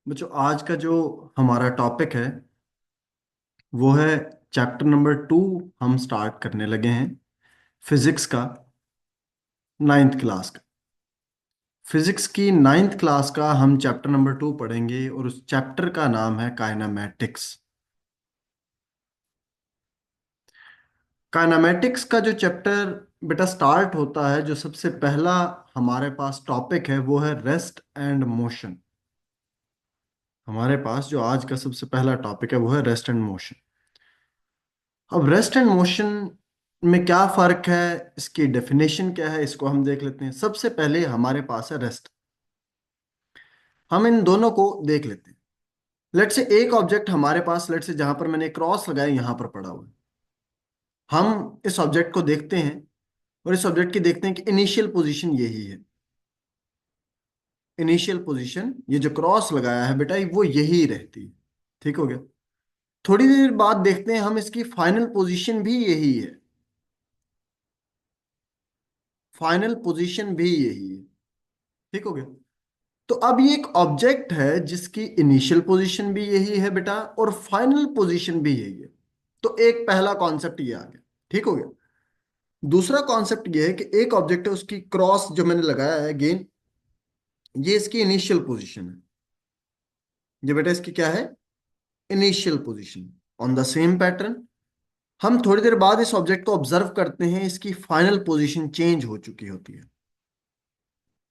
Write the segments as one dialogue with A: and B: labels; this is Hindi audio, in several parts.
A: बच्चों, आज का जो हमारा टॉपिक है वो है चैप्टर नंबर 2। हम स्टार्ट करने लगे हैं फिजिक्स का, नाइन्थ क्लास का। फिजिक्स की नाइन्थ क्लास का हम चैप्टर नंबर 2 पढ़ेंगे और उस चैप्टर का नाम है काइनामेटिक्स। काइनामेटिक्स का जो चैप्टर बेटा स्टार्ट होता है, जो सबसे पहला हमारे पास टॉपिक है वो है रेस्ट एंड मोशन। हमारे पास जो आज का सबसे पहला टॉपिक है वो है रेस्ट एंड मोशन। अब रेस्ट एंड मोशन में क्या फर्क है, इसकी डेफिनेशन क्या है, इसको हम देख लेते हैं। सबसे पहले हमारे पास है रेस्ट। हम इन दोनों को देख लेते हैं। लेट से एक ऑब्जेक्ट हमारे पास, लेट से जहां पर मैंने क्रॉस लगाया यहां पर पड़ा हुआ है। हम इस ऑब्जेक्ट को देखते हैं और इस ऑब्जेक्ट की देखते हैं कि इनिशियल पोजीशन यही है। इनिशियल पोजीशन, ये जो क्रॉस लगाया है बेटा, वो यही रहती है। ठीक हो गया। थोड़ी देर बाद देखते हैं हम, इसकी फाइनल पोजीशन भी यही है। फाइनल पोजीशन भी यही है। ठीक हो गया। तो अब ये एक ऑब्जेक्ट है जिसकी इनिशियल पोजीशन भी यही है बेटा और फाइनल पोजीशन भी यही है। तो एक पहला कॉन्सेप्ट ये आ गया। ठीक हो गया। दूसरा कॉन्सेप्ट ये है कि एक ऑब्जेक्ट है, उसकी क्रॉस जो मैंने लगाया है गेन, ये इसकी इनिशियल पोजीशन है। ये बेटा इसकी क्या है? Initial position. On the same pattern हम थोड़ी देर बाद इस ऑब्जेक्ट को ऑब्जर्व करते हैं, इसकी फाइनल पोजीशन चेंज हो चुकी होती है।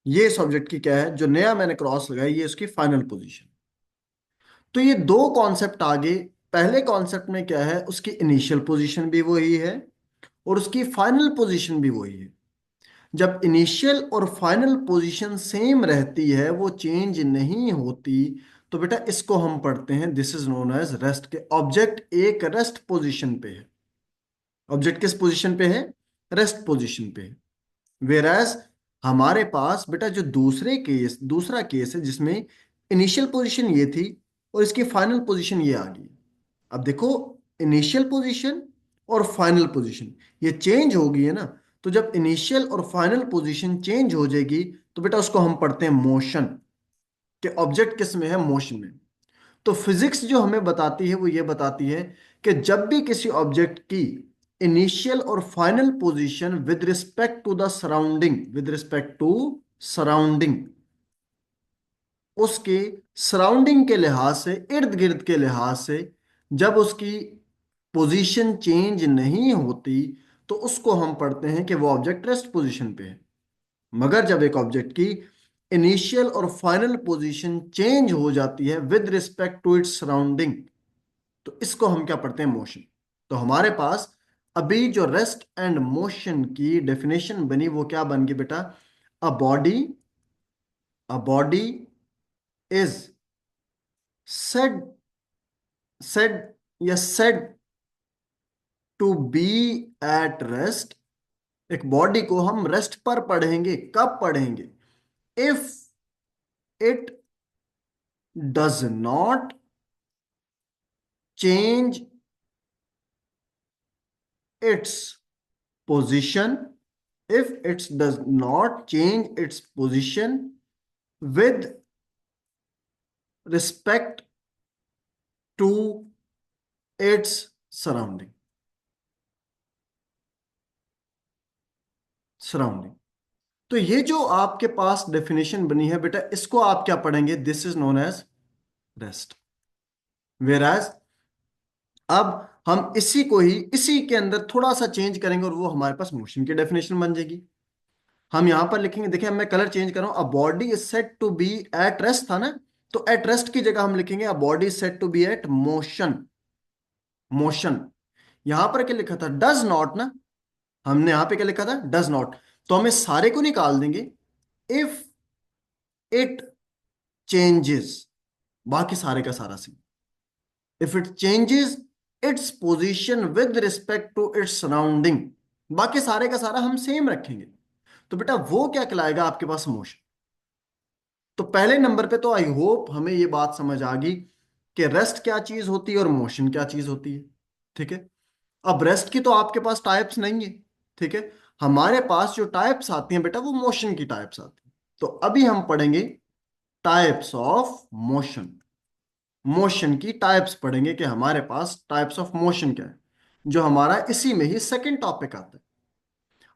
A: ये इस ऑब्जेक्ट की क्या है, जो नया मैंने क्रॉस लगाया, ये इसकी फाइनल पोजीशन। तो ये दो कॉन्सेप्ट आगे। पहले कॉन्सेप्ट में क्या है, उसकी इनिशियल पोजीशन भी वही है और उसकी फाइनल पोजीशन भी वही है। जब इनिशियल और फाइनल पोजीशन सेम रहती है, वो चेंज नहीं होती, तो बेटा इसको हम पढ़ते हैं, this is known as rest. के ऑब्जेक्ट एक रेस्ट पोजीशन पे है। ऑब्जेक्ट किस पोजीशन पे है? रेस्ट पोजीशन पे है। वेराज हमारे पास बेटा जो दूसरा केस है जिसमें इनिशियल पोजीशन ये थी और इसकी फाइनल पोजीशन ये आ गई। अब देखो, इनिशियल पोजीशन और फाइनल पोजीशन ये चेंज हो गई है ना। तो जब इनिशियल और फाइनल पोजीशन चेंज हो जाएगी, तो बेटा उसको हम पढ़ते हैं मोशन। कि ऑब्जेक्ट किस में है? मोशन में। तो फिजिक्स जो हमें बताती है वो ये बताती है कि जब भी किसी ऑब्जेक्ट की इनिशियल और final position with respect to the surrounding, with respect to surrounding, उसके सराउंडिंग के लिहाज से, इर्द गिर्द के लिहाज से, जब उसकी पोजीशन चेंज नहीं होती, तो उसको हम पढ़ते हैं कि वो ऑब्जेक्ट रेस्ट पोजीशन पे है। मगर जब एक ऑब्जेक्ट की इनिशियल और फाइनल पोजीशन चेंज हो जाती है with respect to its surrounding, तो इसको हम क्या पढ़ते हैं? मोशन। तो हमारे पास अभी जो रेस्ट एंड मोशन की डेफिनेशन बनी वो क्या बन गई बेटा? A body, a body is said said या said to be at rest. एक बॉडी को हम रेस्ट पर पढ़ेंगे। कब पढ़ेंगे? If it does not change its position, if it does not change its position with respect to its surrounding। तो ये जो आपके पास डेफिनेशन बनी है बेटा, इसको आप क्या पढ़ेंगे? This is known as rest. वेराज अब हम इसी को ही इसी के अंदर थोड़ा सा चेंज करेंगे और वो हमारे पास मोशन की डेफिनेशन बन जाएगी। हम यहां पर लिखेंगे, देखिए मैं कलर चेंज कर रहा हूं। A body is set to be at rest था ना, तो एट रेस्ट की जगह हम लिखेंगे a body is set to be at motion. Motion. यहां पर क्या लिखा था? डज नॉट ना। हमने यहां पे क्या लिखा था? Does not. तो हम इस सारे को निकाल देंगे। इफ इट चेंजेस, बाकी सारे का सारा सी, if it changes its position with respect to its surrounding, बाकी सारे का सारा हम सेम रखेंगे। तो बेटा वो क्या कहलाएगा आपके पास? मोशन। तो पहले नंबर पे तो आई होप हमें ये बात समझ आ गई कि रेस्ट क्या चीज होती है और मोशन क्या चीज होती है। ठीक है। अब रेस्ट की तो आपके पास टाइप्स नहीं है। ठीक है। हमारे पास जो टाइप्स आती हैं बेटा, वो मोशन की टाइप्स आती हैं। तो अभी हम पढ़ेंगे टाइप्स ऑफ मोशन। मोशन की टाइप्स पढ़ेंगे कि हमारे पास टाइप्स ऑफ मोशन क्या है, जो हमारा इसी में ही सेकंड टॉपिक आता है।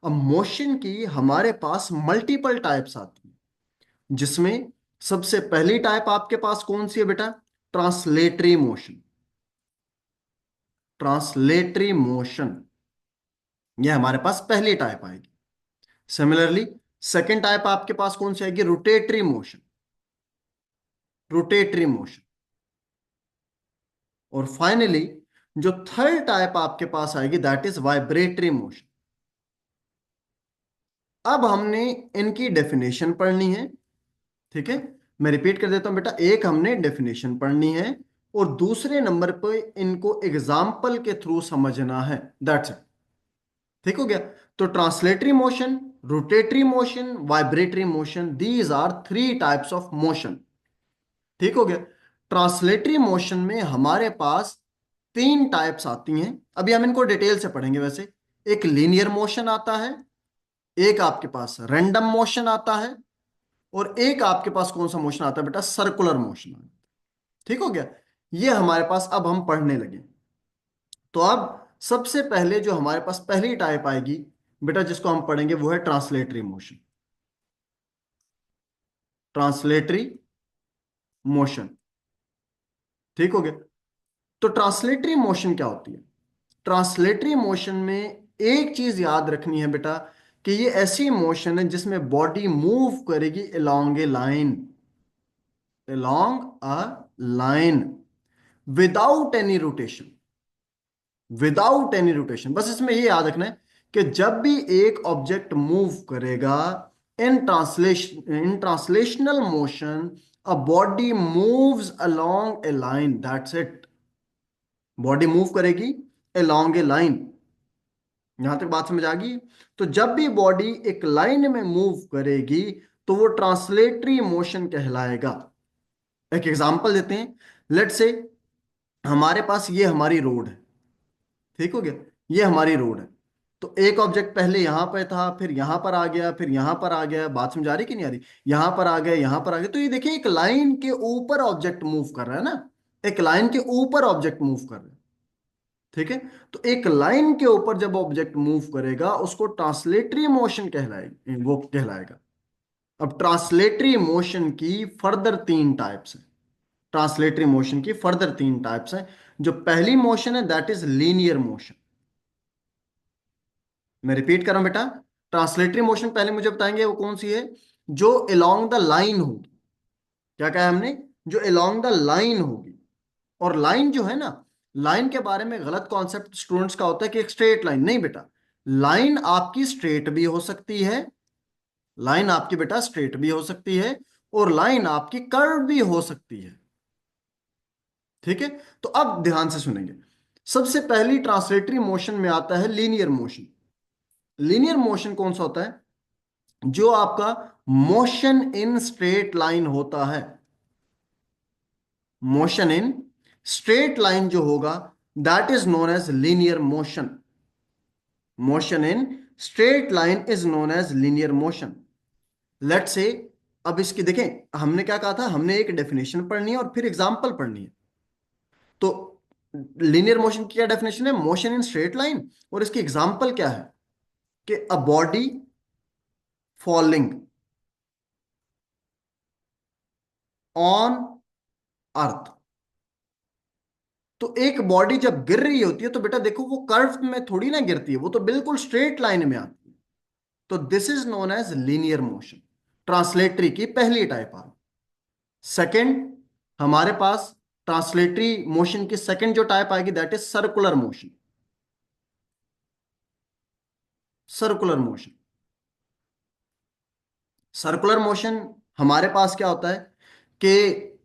A: अब मोशन की हमारे पास मल्टीपल टाइप्स आती है, जिसमें सबसे पहली टाइप आपके पास कौन सी है बेटा? Translatory motion. ट्रांसलेटरी मोशन, यह हमारे पास पहली टाइप आएगी। सिमिलरली सेकंड टाइप आपके पास कौन सी आएगी? Rotatory motion. Rotatory motion. और फाइनली जो थर्ड टाइप आपके पास आएगी दैट इज वाइब्रेटरी मोशन। अब हमने इनकी डेफिनेशन पढ़नी है, ठीक है। मैं रिपीट कर देता हूं बेटा, एक हमने डेफिनेशन पढ़नी है और दूसरे नंबर पे इनको एग्जाम्पल के थ्रू समझना है, दैट्स इट। ठीक हो गया? तो translatory motion, rotatory motion, vibratory motion, these are three types of motion. ठीक हो गया? ट्रांसलेटरी मोशन में हमारे पास तीन टाइप्स आती हैं, अभी हम इनको डिटेल से पढ़ेंगे। वैसे एक लीनियर मोशन आता है, एक आपके पास रैंडम मोशन आता है, और एक आपके पास कौन सा मोशन आता है बेटा? Circular motion. ठीक हो गया? ये हमारे पास अब हम पढ़ने लगे। तो अब सबसे पहले जो हमारे पास पहली टाइप आएगी बेटा, जिसको हम पढ़ेंगे, वो है ट्रांसलेटरी मोशन। Translatory motion. ठीक हो गया? तो ट्रांसलेटरी मोशन क्या होती है? ट्रांसलेटरी मोशन में एक चीज याद रखनी है बेटा, कि ये ऐसी मोशन है जिसमें बॉडी मूव करेगी along A line. Along a line, without any rotation. Without any rotation, बस इसमें ये याद रखना है कि जब भी एक ऑब्जेक्ट मूव करेगा इन translational motion, a body moves along A line, that's it. Body move करेगी अलोंग ए लाइन। यहां तक बात समझ आ गई? तो जब भी बॉडी एक लाइन में मूव करेगी तो वो ट्रांसलेटरी मोशन कहलाएगा। एक एग्जांपल देते हैं। लेट से हमारे पास ये हमारी रोड है। ठीक हो गया? ये हमारी रोड है। तो एक ऑब्जेक्ट पहले यहां पर था, फिर यहां पर आ गया, फिर यहां पर आ गया। बात समझ आ रही कि नहीं आ रही? यहां पर आ गया, यहां पर आ गया। तो ये देखिए, एक लाइन के ऊपर ऑब्जेक्ट मूव कर रहा है ना। एक लाइन के ऊपर ऑब्जेक्ट मूव कर रहा है। ठीक है? तो एक लाइन के ऊपर जब ऑब्जेक्ट मूव करेगा उसको ट्रांसलेटरी मोशन कहलाएगी, वो कहलाएगा। अब ट्रांसलेटरी मोशन की फर्दर तीन टाइप्स हैं। ट्रांसलेटरी मोशन की फर्दर तीन टाइप्स हैं। जो पहली मोशन है दैट इज लीनियर मोशन। मैं रिपीट कर रहा हूं बेटा, ट्रांसलेटरी मोशन पहले मुझे बताएंगे वो कौन सी है? जो अलोंग द लाइन होगी। क्या कहा है हमने? जो अलोंग द लाइन होगी। और लाइन जो है ना, लाइन के बारे में गलत कॉन्सेप्ट स्टूडेंट्स का होता है कि एक स्ट्रेट लाइन। नहीं बेटा, लाइन आपकी स्ट्रेट भी हो सकती है। लाइन आपकी बेटा स्ट्रेट भी हो सकती है, और लाइन आपकी कर्व भी हो सकती है। ठीक है? तो अब ध्यान से सुनेंगे। सबसे पहली ट्रांसलेटरी मोशन में आता है लीनियर मोशन। लीनियर मोशन कौन सा होता है? जो आपका मोशन इन स्ट्रेट लाइन होता है। मोशन इन स्ट्रेट लाइन जो होगा that is known as linear motion. Motion in straight line is known as linear motion. Let say, अब इसकी देखें, हमने क्या कहा था? हमने एक डेफिनेशन पढ़नी है और फिर एग्जांपल पढ़नी है। तो लीनियर मोशन की क्या डेफिनेशन है? Motion in straight line. और इसकी एग्जांपल क्या है? कि a body falling on earth. तो एक बॉडी जब गिर रही होती है तो बेटा देखो, वो कर्व में थोड़ी ना गिरती है, वो तो बिल्कुल स्ट्रेट लाइन में आती है। तो this is known as linear motion. Translatory की पहली टाइप आ। सेकंड, हमारे पास ट्रांसलेटरी मोशन की सेकंड जो टाइप आएगी that is circular motion. Circular motion. Circular motion हमारे पास क्या होता है कि,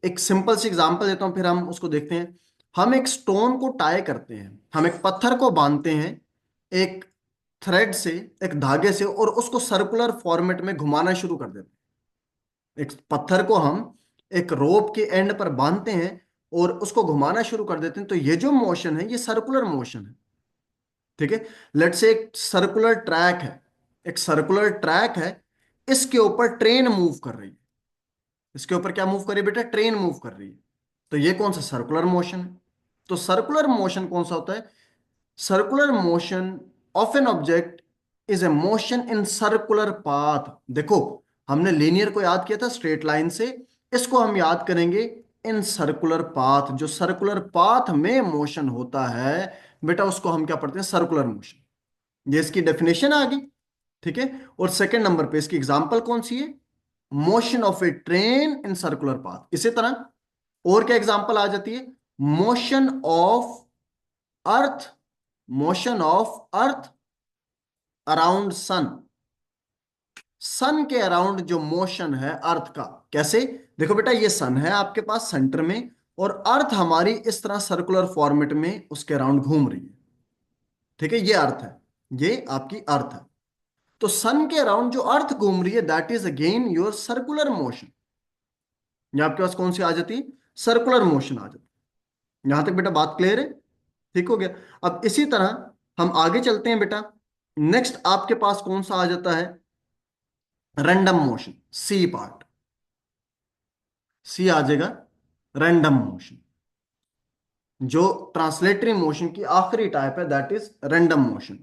A: एक सिंपल सी एग्जांपल देता हूं फिर हम उसको देखते हैं। हम एक स्टोन को टाई करते हैं, हम एक पत्थर को बांधते हैं एक थ्रेड से, एक धागे से, और उसको सर्कुलर फॉर्मेट में घुमाना शुरू कर देते हैं। एक पत्थर को हम एक रोप के एंड पर बांधते हैं और उसको घुमाना शुरू कर देते हैं। तो ये जो मोशन है ये सर्कुलर मोशन है। ठीक है? लेट्स से एक सर्कुलर ट्रैक है। एक सर्कुलर ट्रैक है, इसके ऊपर ट्रेन मूव कर रही है। इसके ऊपर क्या मूव कर रही है बेटा? ट्रेन मूव कर रही है। तो ये कौन सा सर्कुलर मोशन है। तो सर्कुलर मोशन कौन सा होता है, circular motion of an object is a motion in circular path. देखो हमने लीनियर को याद किया था स्ट्रेट लाइन से, इसको हम याद करेंगे इन सर्कुलर पाथ। जो सर्कुलर पाथ में मोशन होता है बेटा उसको हम क्या पढ़ते हैं, सर्कुलर मोशन। ये इसकी डेफिनेशन आ गई, ठीक है। और सेकंड नंबर पे इसकी एग्जांपल कौन सी है, motion of a train in circular path. इसी तरह और क्या एग्जांपल आ जाती है, motion of earth, motion of earth around sun. Sun के अराउंड जो मोशन है अर्थ का, कैसे, देखो बेटा ये सन है आपके पास सेंटर में, और अर्थ हमारी इस तरह सर्कुलर फॉर्मेट में उसके अराउंड घूम रही है, ठीक है। ये अर्थ है, ये आपकी अर्थ है। तो सन के अराउंड जो अर्थ घूम रही है that is again your circular motion. ये आपके पास कौन सी आ जाती है, सर्कुलर मोशन आ जाती है। यहां तक बेटा बात क्लियर है, ठीक हो गया। अब इसी तरह हम आगे चलते हैं बेटा, नेक्स्ट आपके पास कौन सा आ जाता है, रैंडम मोशन, सी पार्ट, सी आ जाएगा रैंडम मोशन। जो ट्रांसलेटरी मोशन की आखिरी टाइप है that is random motion.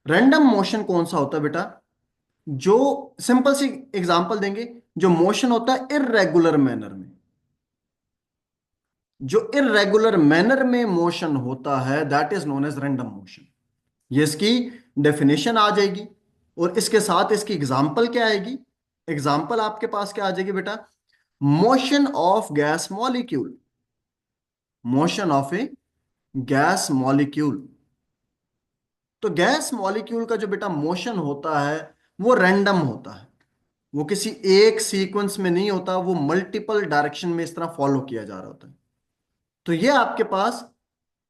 A: Random motion कौन सा होता है बेटा, जो सिंपल सी एग्जांपल देंगे, जो मोशन होता है इररेगुलर मैनर में, जो इररेगुलर मैनर में मोशन होता है that is known as random motion. ये इसकी डेफिनेशन आ जाएगी, और इसके साथ इसकी एग्जांपल क्या आएगी, एग्जांपल आपके पास क्या आ जाएगी बेटा, motion of gas molecule, motion of A gas molecule. तो गैस मॉलिक्यूल का जो बेटा मोशन होता है वो रैंडम होता है, वो किसी एक सीक्वेंस में नहीं होता, वो मल्टीपल डायरेक्शन में इस तरह फॉलो किया जा रहा होता है। तो ये आपके पास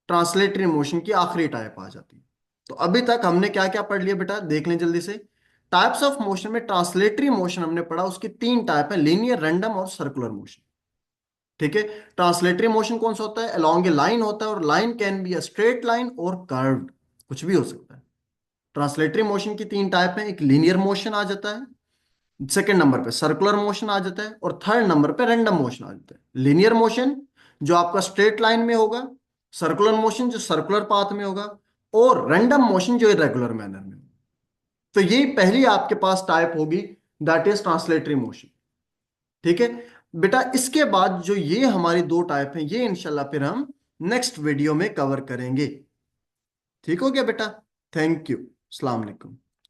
A: ट्रांसलेटरी मोशन की आखिरी टाइप आ जाती है। तो अभी तक हमने क्या क्या पढ़ लिया बेटा, देख लें जल्दी से। टाइप्स ऑफ मोशन में ट्रांसलेटरी मोशन हमने पढ़ा, उसकी तीन टाइप है, लीनियर, रैंडम और सर्कुलर मोशन, ठीक है। ट्रांसलेटरी मोशन कौन सा होता है, अलोंग ए लाइन होता है, और line can be a straight line और कर्व्ड, कुछ भी हो सकता है। ट्रांसलेटरी मोशन की तीन टाइप है, एक लीनियर मोशन आ जाता है, सेकंड नंबर पे सर्कुलर मोशन आ जाता है, और थर्ड नंबर पे रैंडम मोशन आ जाता है। लीनियर मोशन जो आपका स्ट्रेट लाइन में होगा, सर्कुलर मोशन जो सर्कुलर पाथ में होगा, और रैंडम मोशन जो इरेगुलर मैनर में होगा। तो ये पहली आपके पास टाइप होगी, दैट इज ट्रांसलेटरी मोशन, ठीक है बेटा। इसके बाद जो ये हमारी दो टाइप हैं ये इंशाल्लाह फिर हम नेक्स्ट वीडियो में कवर करेंगे, ठीक हो गया बेटा। थैंक यू, अस्सलाम वालेकुम।